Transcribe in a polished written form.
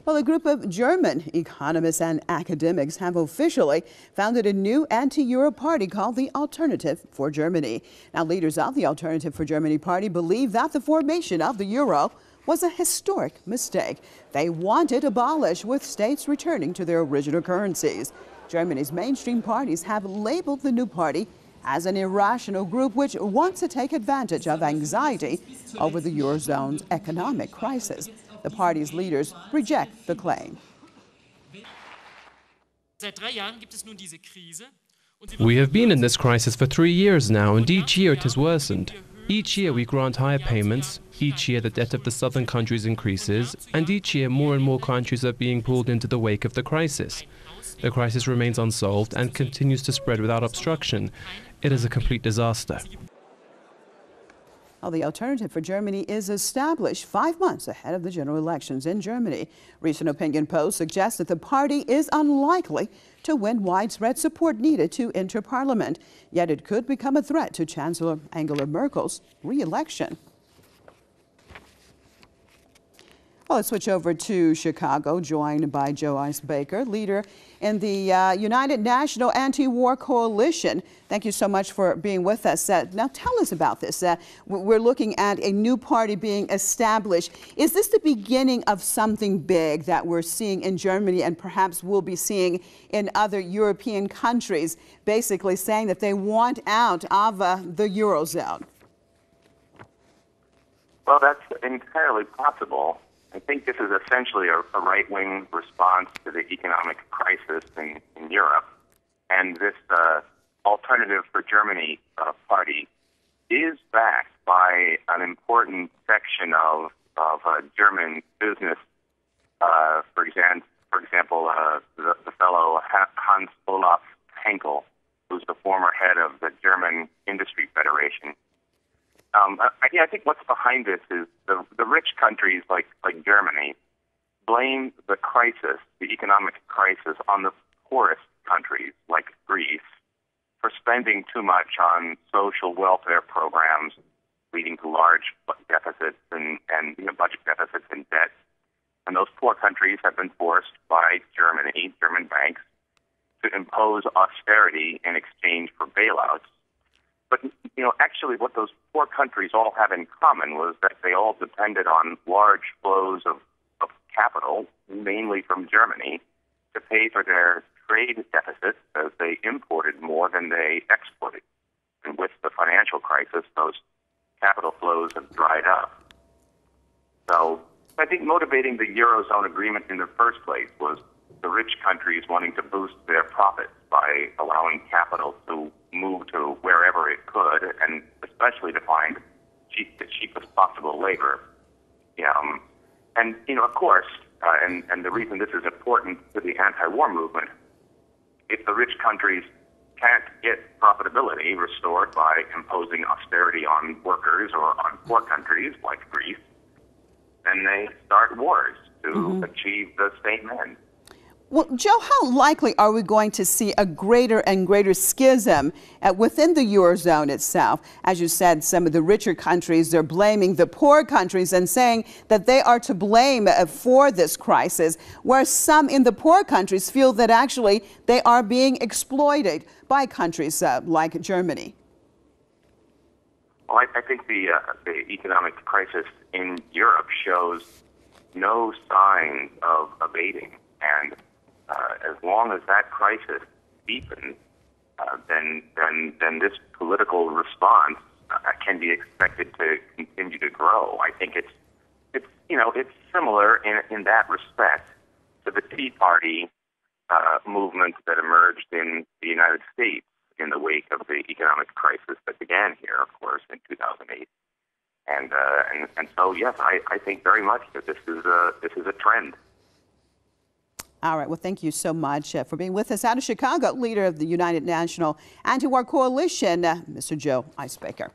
Well, a group of German economists and academics have officially founded a new anti-Euro party called the Alternative for Germany. Now, leaders of the Alternative for Germany party believe that the formation of the euro was a historic mistake. They want it abolished, with states returning to their original currencies. Germany's mainstream parties have labeled the new party as an irrational group which wants to take advantage of anxiety over the Eurozone's economic crisis. The party's leaders reject the claim. We have been in this crisis for 3 years now, and each year it has worsened. Each year we grant higher payments, each year the debt of the southern countries increases, and each year more and more countries are being pulled into the wake of the crisis. The crisis remains unsolved and continues to spread without obstruction. It is a complete disaster. Well, the Alternative for Germany is established 5 months ahead of the general elections in Germany. Recent opinion polls suggest that the party is unlikely to win widespread support needed to enter parliament. Yet it could become a threat to Chancellor Angela Merkel's re-election. Well, let's switch over to Chicago, joined by Joe Icebreaker, leader in the United National Anti-War Coalition. Thank you so much for being with us. Now, tell us about this. We're looking at a new party being established. Is this the beginning of something big that we're seeing in Germany and perhaps we'll be seeing in other European countries, basically saying that they want out of the Eurozone? Well, that's entirely possible. I think this is essentially a right-wing response to the economic crisis in Europe. And this Alternative for Germany party is backed by an important section of German business. For example, the fellow Hans Olaf Henkel, who's the former head of the German Industry Federation. I think what's behind this is the rich countries like Germany blame the crisis, the economic crisis, on the poorest countries like Greece for spending too much on social welfare programs, leading to large deficits and budget deficits and debt. And those poor countries have been forced by German banks, to impose austerity in exchange for bailouts. But, actually what those poor countries all have in common was that they all depended on large flows of capital, mainly from Germany, to pay for their trade deficits as they imported more than they exported. And with the financial crisis, those capital flows have dried up. So I think motivating the Eurozone agreement in the first place was the rich countries wanting to boost their profits by allowing capital to move to wherever it could, and especially to find the cheapest possible labor. And, of course, and the reason this is important to the anti-war movement, if the rich countries can't get profitability restored by imposing austerity on workers or on poor countries like Greece, then they start wars to achieve the same end. Well, Joe, how likely are we going to see a greater and greater schism within the Eurozone itself? As you said, some of the richer countries, they're blaming the poor countries and saying that they are to blame for this crisis, whereas some in the poor countries feel that actually they are being exploited by countries like Germany. Well, I think the economic crisis in Europe shows no signs of abating, and as long as that crisis deepens, then this political response can be expected to continue to grow. I think it's similar in that respect to the Tea Party movement that emerged in the United States in the wake of the economic crisis that began here, of course, in 2008. And so yes, I think very much that this is a trend. All right. Well, thank you so much for being with us out of Chicago, leader of the United National Anti-War Coalition, Mr. Joe Icebreaker.